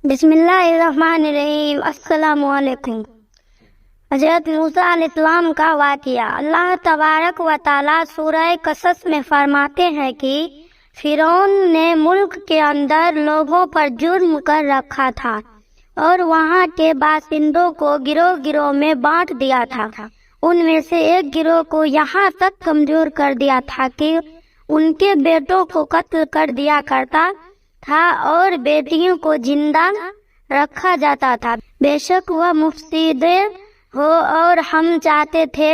بسم اللہ الرحمن الرحیم۔ السلام علیکم۔ حضرت موسیٰ علیہ السلام کا واقعہ۔ اللہ تبارک و تعالیٰ سورہ قصص میں فرماتے ہیں کہ فرعون نے ملک کے اندر لوگوں پر جرم کر رکھا تھا اور وہاں کے باشندوں کو گروہ گروہ میں بانٹ دیا تھا۔ ان میں سے ایک گروہ کو یہاں تک کمزور کر دیا تھا کہ ان کے بیٹوں کو قتل کر دیا کرتا تھا اور بیٹیوں کو زندہ رکھا جاتا تھا۔ بے شک وہ مفسد ہو اور ہم چاہتے تھے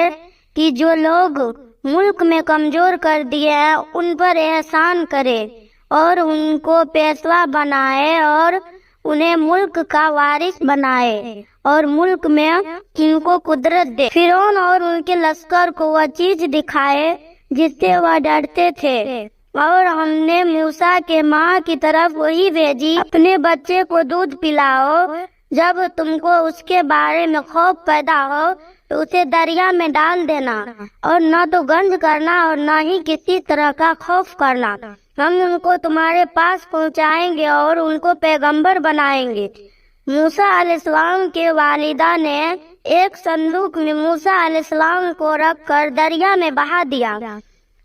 کہ جو لوگ ملک میں کمزور کر دیے ہیں ان پر احسان کرے اور ان کو پیشوا بنائے اور انہیں ملک کا وارث بنائے اور ملک میں ان کو قدرت دے۔ فرعون اور ان کے لشکر کو وہ چیز دکھائے جس سے وہ ڈرتے تھے اور ہم نے موسیٰ کے ماں کی طرف وہی بھیجی، اپنے بچے کو دودھ پلاؤ، جب تم کو اس کے بارے میں خوف پیدا ہو تو اسے دریا میں ڈال دینا اور نہ تو گنج کرنا اور نہ ہی کسی طرح کا خوف کرنا۔ ہم ان کو تمہارے پاس پہنچائیں گے اور ان کو پیغمبر بنائیں گے۔ موسیٰ علیہ السلام کے والدہ نے ایک صندوق میں موسیٰ علیہ السلام کو رکھ کر دریا میں بہا دیا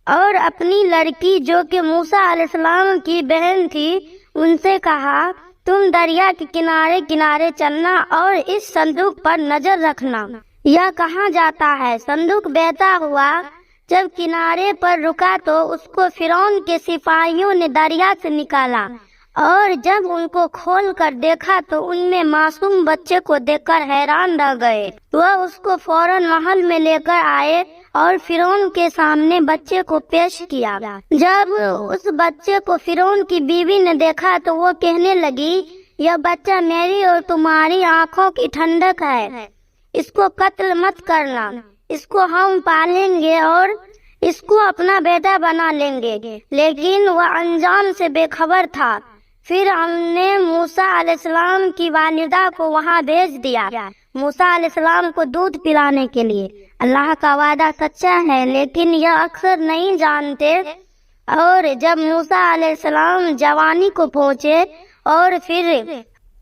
اور اپنی لڑکی جو کہ موسیٰ علیہ السلام کی بہن تھی ان سے کہا، تم دریا کے کنارے کنارے چلنا اور اس صندوق پر نظر رکھنا، یہ کہاں جاتا ہے۔ صندوق بہتا ہوا جب کنارے پر رکا تو اس کو فرعون کے سپاہیوں نے دریا سے نکالا اور جب ان کو کھول کر دیکھا تو ان میں معصوم بچے کو دیکھ کر حیران رہ گئے۔ وہ اس کو فوراً محل میں لے کر آئے اور فرعون کے سامنے بچے کو پیش کیا۔ جب اس بچے کو فرعون کی بیوی نے دیکھا تو وہ کہنے لگی، یہ بچہ میری اور تمہاری آنکھوں کی ٹھنڈک ہے، اس کو قتل مت کرنا، اس کو ہم پالیں گے اور اس کو اپنا بیٹا بنا لیں گے۔ لیکن وہ انجام سے بے خبر تھا۔ پھر ہم نے موسیٰ علیہ السلام کی والدہ کو وہاں بھیج دیا موسیٰ علیہ السلام کو دودھ پلانے کے لیے۔ اللہ کا وعدہ سچا ہے لیکن یہ اکثر نہیں جانتے۔ اور جب موسیٰ علیہ السلام جوانی کو پہنچے اور پھر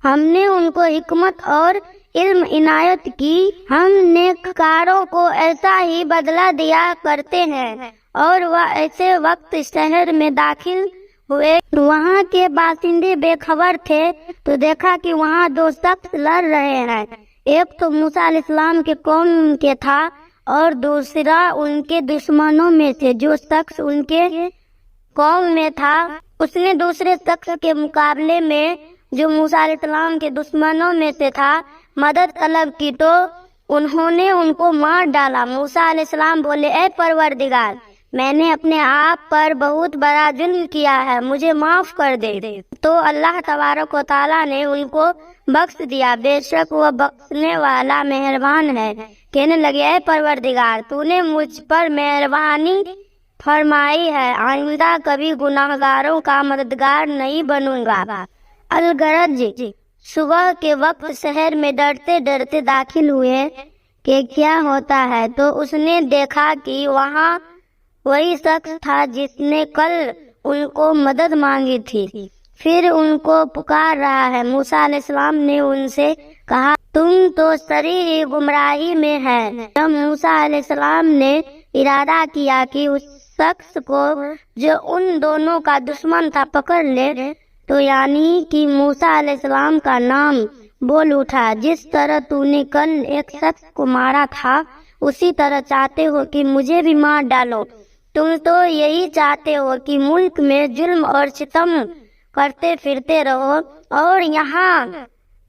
ہم نے ان کو حکمت اور علم عنایت کی، ہم نیککاروں کو ایسا ہی بدلہ دیا کرتے ہیں۔ اور وہ ایسے وقت شہر میں داخل ہوئے، وہاں کے باشندے بے خبر تھے تو دیکھا کہ وہاں دو شخص لڑ رہے ہیں، ایک تو موسیٰ علیہ السلام کے قوم کے تھا اور دوسرا ان کے دشمنوں میں سے۔ جو شخص ان کے قوم میں تھا اس نے دوسرے شخص کے مقابلے میں جو موسیٰ علیہ السلام کے دشمنوں میں سے تھا مدد طلب کی تو انہوں نے ان کو مار ڈالا۔ موسیٰ علیہ السلام بولے، اے پروردگار، میں نے اپنے آپ پر بہت بڑا ظلم کیا ہے، مجھے معاف کر دے۔ تو اللہ تبارک و تعالیٰ نے ان کو بخش دیا، بے شک وہ بخشنے والا مہربان ہے۔ کہنے لگے، اے پروردگار، تو نے مجھ پر مہربانی فرمائی ہے، آئندہ کبھی گناہگاروں کا مددگار نہیں بنوں گا۔ الغرض صبح کے وقت شہر میں ڈرتے ڈرتے داخل ہوئے کہ کیا ہوتا ہے تو اس نے دیکھا کہ وہاں وہی شخص تھا جس نے کل ان کو مدد مانگی تھی، پھر ان کو پکار رہا ہے۔ موسیٰ علیہ السلام نے ان سے کہا، تم تو صریح گمراہی میں ہے۔ جب موسیٰ علیہ السلام نے ارادہ کیا کہ اس شخص کو جو ان دونوں کا دشمن تھا پکڑ لے تو یعنی کہ موسیٰ علیہ السلام کا نام بول اٹھا، جس طرح تو نے کل ایک شخص کو مارا تھا اسی طرح چاہتے ہو کہ مجھے بھی مار ڈالو۔ تم تو یہی چاہتے ہو کہ ملک میں ظلم اور ستم کرتے پھرتے رہو اور یہاں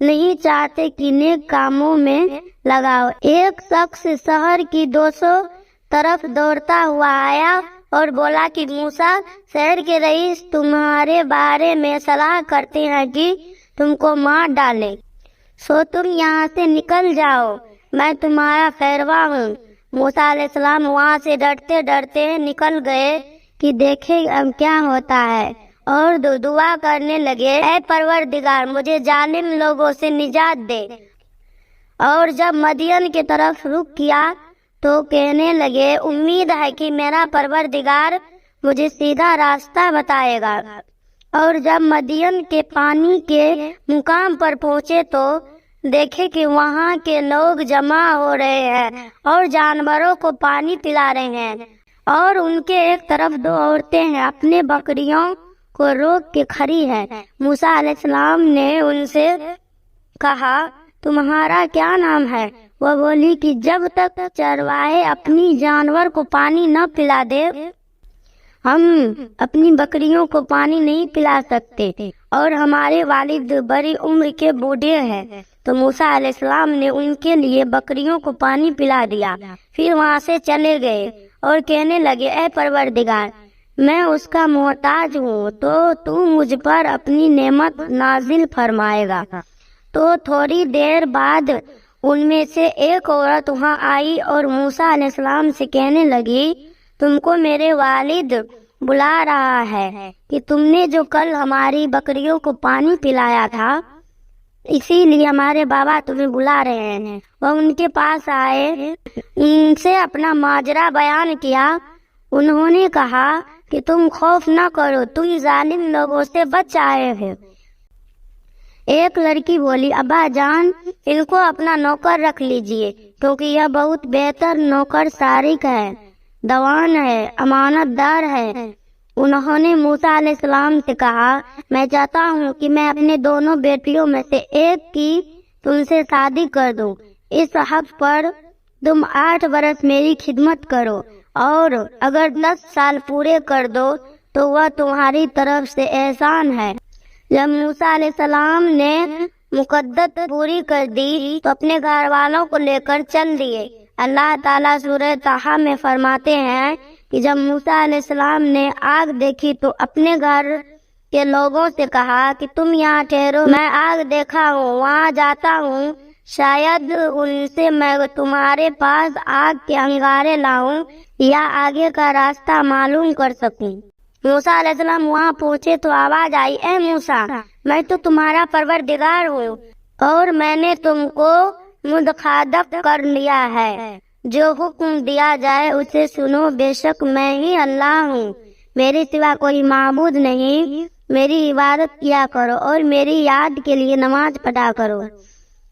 نہیں چاہتے کہ نیک کاموں میں لگاؤ۔ ایک شخص شہر کی 200 طرف دوڑتا ہوا آیا اور بولا کہ موسیٰ، شہر کے رئیس تمہارے بارے میں صلاح کرتے ہیں کہ تم کو مار ڈالے، سو تم یہاں سے نکل جاؤ، میں تمہارا پیروا ہوں۔ موسیٰ علیہ السلام وہاں سے ڈرتے ڈرتے نکل گئے کہ دیکھے اب کیا ہوتا ہے اور دعا کرنے لگے، اے پروردگار، مجھے ظالم لوگوں سے نجات دے۔ اور جب مدین کی طرف رخ کیا تو کہنے لگے، امید ہے کہ میرا پروردگار مجھے سیدھا راستہ بتائے گا۔ اور جب مدین کے پانی کے مقام پر پہنچے تو دیکھے کہ وہاں کے لوگ جمع ہو رہے ہیں اور جانوروں کو پانی پلا رہے ہیں، اور ان کے ایک طرف دو عورتیں ہیں اپنے بکریوں کو روک کے کھڑی ہیں۔ موسیٰ علیہ السلام نے ان سے کہا تمہارا کیا نام ہے؟ وہ بولی کہ جب تک چرواہے اپنی جانور کو پانی نہ پلا دے ہم اپنی بکریوں کو پانی نہیں پلا سکتے، اور ہمارے والد بڑی عمر کے بوڑھے ہیں۔ تو موسیٰ علیہ السلام نے ان کے لیے بکریوں کو پانی پلا دیا، پھر وہاں سے چلے گئے اور کہنے لگے اے پروردگار، میں اس کا محتاج ہوں تو مجھ پر اپنی نعمت نازل فرمائے گا۔ تو تھوڑی دیر بعد ان میں سے ایک عورت وہاں آئی اور موسیٰ علیہ السلام سے کہنے لگی تم کو میرے والد بلا رہا ہے کہ تم نے جو کل ہماری بکریوں کو پانی پلایا تھا اسی لیے ہمارے بابا تمہیں بلا رہے ہیں۔ وہ ان کے پاس آئے، ان سے اپنا ماجرا بیان کیا۔ انہوں نے کہا کہ تم خوف نہ کرو، تم ظالم لوگوں سے بچ آئے ہو۔ ایک لڑکی بولی ابا جان ان کو اپنا نوکر رکھ لیجئے، کیونکہ یہ بہت بہتر نوکر سارق ہے، دوان ہے، امانت دار ہے۔ انہوں نے موسیٰ علیہ السلام سے کہا میں چاہتا ہوں کہ میں اپنے دونوں بیٹیوں میں سے ایک کی تم سے شادی کر دوں، اس حق پر تم 8 برس میری خدمت کرو، اور اگر 10 سال پورے کر دو تو وہ تمہاری طرف سے احسان ہے۔ جب موسیٰ علیہ السلام نے مقدت پوری کر دی تو اپنے گھر والوں کو لے کر چل دیے۔ اللہ تعالیٰ سورہ طٰہٰ میں فرماتے ہیں کہ جب موسیٰ علیہ السلام نے آگ دیکھی تو اپنے گھر کے لوگوں سے کہا کہ تم یہاں ٹھہرو، میں آگ دیکھا ہوں، وہاں جاتا ہوں، شاید ان سے میں تمہارے پاس آگ کے انگارے لاؤں یا آگے کا راستہ معلوم کر سکوں۔ موسیٰ علیہ السلام وہاں پہنچے تو آواز آئی اے موسیٰ، میں تو تمہارا پروردگار ہوں اور میں نے تم کو مخاطب کر لیا ہے، جو حکم دیا جائے اسے سنو، بے شک میں ہی اللہ ہوں، میرے سوا کوئی معبود نہیں، میری عبادت کیا کرو اور میری یاد کے لیے نماز پڑھا کرو۔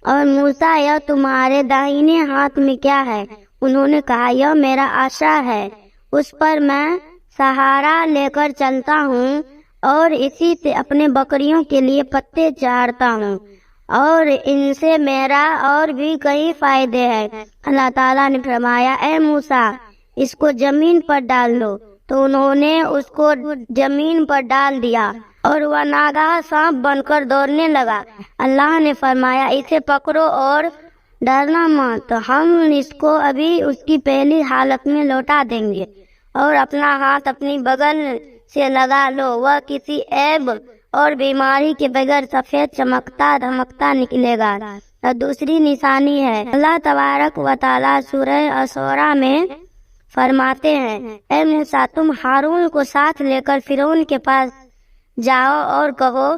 اور موسیٰ یہ تمہارے دائیں ہاتھ میں کیا ہے؟ انہوں نے کہا یہ میرا عصا ہے، اس پر میں سہارا لے کر چلتا ہوں اور اسی سے اپنے بکریوں کے لیے پتے چارتا ہوں، اور ان سے میرا اور بھی کئی فائدے ہیں۔ اللہ تعالیٰ نے فرمایا اے موسیٰ اس کو زمین پر ڈال دو، تو انہوں نے اس کو زمین پر ڈال دیا اور وہ ناگہاں سانپ بن کر دوڑنے لگا۔ اللہ نے فرمایا اسے پکڑو اور ڈرنا مت، ہم اس کو ابھی اس کی پہلی حالت میں لوٹا دیں گے، اور اپنا ہاتھ اپنی بغل سے لگا لو، وہ کسی عیب اور بیماری کے بغیر سفید چمکتا دھمکتا نکلے گا۔ اور دوسری نشانی ہے اللہ تبارک و تعالیٰ سورہ الشعراء میں فرماتے ہیں اے موسیٰ تم ہارون کو ساتھ لے کر فرعون کے پاس جاؤ اور کہو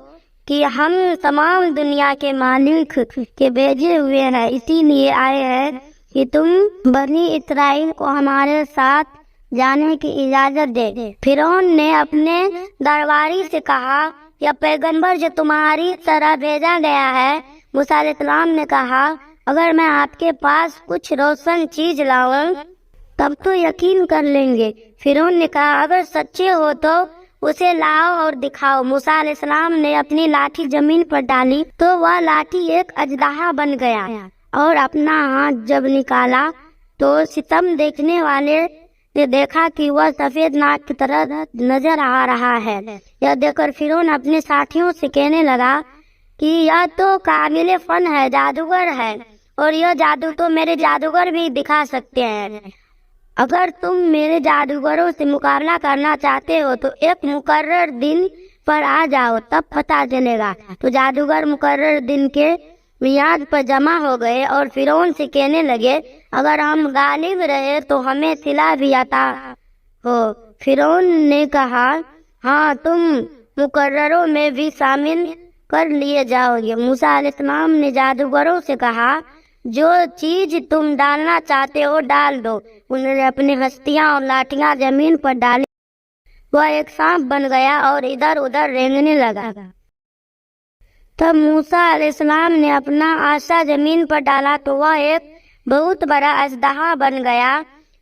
کہ ہم تمام دنیا کے مالک کے بھیجے ہوئے ہیں، اسی لیے آئے ہیں کہ تم بنی اسرائیل کو ہمارے ساتھ جانے کی اجازت دے۔ فرعون نے اپنے درباری سے کہا یا پیغمبر جو تمہاری طرح بھیجا گیا ہے، موسیٰ علیہ السلام نے کہا اگر میں آپ کے پاس کچھ روشن چیز لاؤں تب تو یقین کر لیں گے۔ فرعون نے کہا اگر سچے ہو تو اسے لاؤ اور دکھاؤ۔ موسیٰ علیہ السلام نے اپنی لاٹھی زمین پر ڈالی تو وہ لاٹھی ایک اژدہا بن گیا، اور اپنا ہاتھ جب نکالا تو ستم دیکھنے والے نے دیکھا کہ وہ سفید ناگ کی طرح نظر آ رہا ہے۔ یہ دیکھ کر فرعون اپنے ساتھیوں سے کہنے لگا کہ یہ تو قابل فن ہے، جادوگر ہے، اور یہ جادو تو میرے جادوگر بھی دکھا سکتے ہیں۔ اگر تم میرے جادوگروں سے مقابلہ کرنا چاہتے ہو تو ایک مقرر دن پر آ جاؤ، تب پتہ چلے گا۔ تو جادوگر مقرر دن کے میعاد پر جمع ہو گئے اور فرعون سے کہنے لگے اگر ہم غالب رہے تو ہمیں صلہ بھی عطا ہو۔ فرعون نے کہا ہاں تم مقرروں میں بھی شامل کر لیے جاؤ گے۔ موسیٰ علیہ السلام نے جادوگروں سے کہا جو چیز تم ڈالنا چاہتے ہو ڈال دو۔ انہوں نے اپنی ہستیاں اور لاٹیاں زمین پر ڈالی وہ ایک سانپ بن گیا اور ادھر ادھر رینگنے لگا۔ تب موسیٰ علیہ السلام نے اپنا عصا زمین پر ڈالا تو وہ ایک بہت بڑا اژدہا بن گیا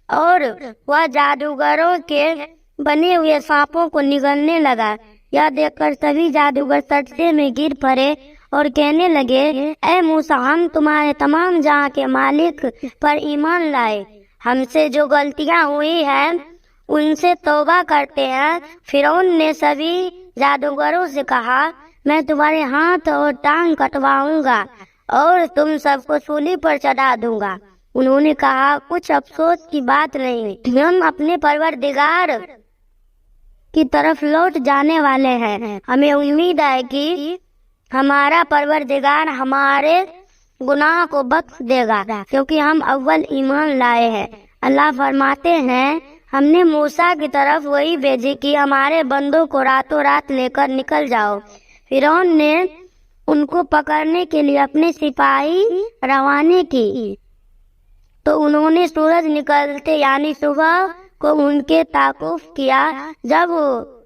اور وہ جادوگروں کے بنے ہوئے سانپوں کو نگلنے لگا۔ یہ دیکھ کر سبھی جادوگر سجدے میں گر پڑے اور کہنے لگے، اے موسیٰ، ہم تمہارے تمام جہاں کے مالک پر ایمان لائے، ہم سے جو غلطیاں ہوئی ہیں ان سے توبہ کرتے ہیں۔ فرعون نے سبھی جادوگروں سے کہا، میں تمہارے ہاتھ اور ٹانگ کٹواؤں گا اور تم سب کو سولی پر چڑھا دوں گا۔ انہوں نے کہا، کچھ افسوس کی بات نہیں، ہم اپنے پروردگار کی طرف لوٹ جانے والے ہیں، ہمیں امید ہے کہ ہمارا پروردگار ہمارے گناہ کو بخش دے گا کیونکہ ہم اول ایمان لائے ہیں۔ اللہ فرماتے ہیں، ہم نے موسیٰ کی طرف وہی بھیجی کہ ہمارے بندوں کو راتوں رات لے کر نکل جاؤ۔ فرعون نے ان کو پکڑنے کے لیے اپنے سپاہی روانہ کی تو انہوں نے سورج نکلتے یعنی صبح کو ان کے تعاقب کیا۔ جب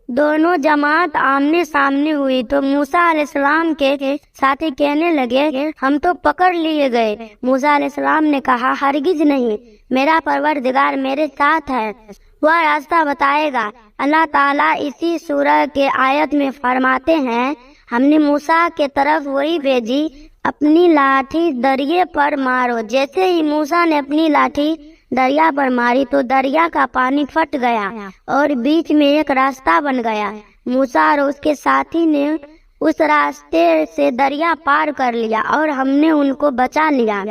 دونوں جماعت آمنے سامنے ہوئی تو موسیٰ علیہ السلام کے ساتھی کہنے لگے، ہم تو پکڑ لیے گئے۔ موسیٰ علیہ السلام نے کہا، ہرگز نہیں، میرا پروردگار میرے ساتھ ہے، وہ راستہ بتائے گا۔ اللہ تعالیٰ اسی سورہ کے آیت میں فرماتے ہیں، ہم نے موسیٰ کے طرف وہی بھیجی، اپنی لاٹھی دریا پر مارو۔ جیسے ہی موسیٰ نے اپنی لاٹھی دریا پر ماری تو دریا کا پانی پھٹ گیا اور بیچ میں ایک راستہ بن گیا۔ موسیٰ اور اس کے ساتھی نے اس راستے سے دریا پار کر لیا اور ہم نے ان کو بچا لیا۔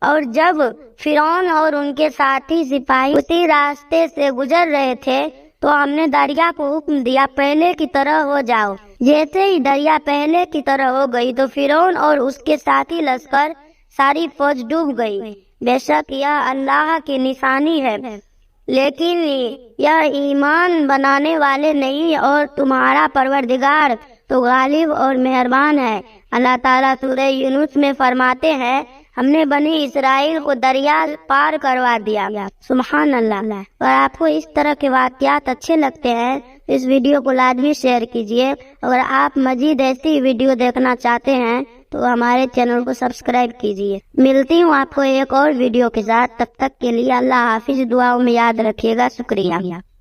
اور جب فرعون اور ان کے ساتھی سپاہی اسی راستے سے گزر رہے تھے تو ہم نے دریا کو حکم دیا، پہلے کی طرح ہو جاؤ۔ جیسے ہی دریا پہلے کی طرح ہو گئی تو فرعون اور اس کے ساتھی لشکر ساری فوج ڈوب گئی۔ بے شک یہ اللہ کی نشانی ہے، لیکن یہ ایمان بنانے والے نہیں، اور تمہارا پروردگار تو غالب اور مہربان ہے۔ اللہ تعالیٰ سورہ یونس میں فرماتے ہیں، ہم نے بنی اسرائیل کو دریا پار کروا دیا۔ سبحان اللہ۔ اور آپ کو اس طرح کے واقعات اچھے لگتے ہیں اس ویڈیو کو لازمی شیئر کیجیے۔ اگر آپ مزید ایسی ویڈیو دیکھنا چاہتے ہیں تو ہمارے چینل کو سبسکرائب کیجیے۔ ملتی ہوں آپ کو ایک اور ویڈیو کے ساتھ، تب تک کے لیے اللہ حافظ، دعاؤں میں یاد رکھیے گا۔ شکریہ۔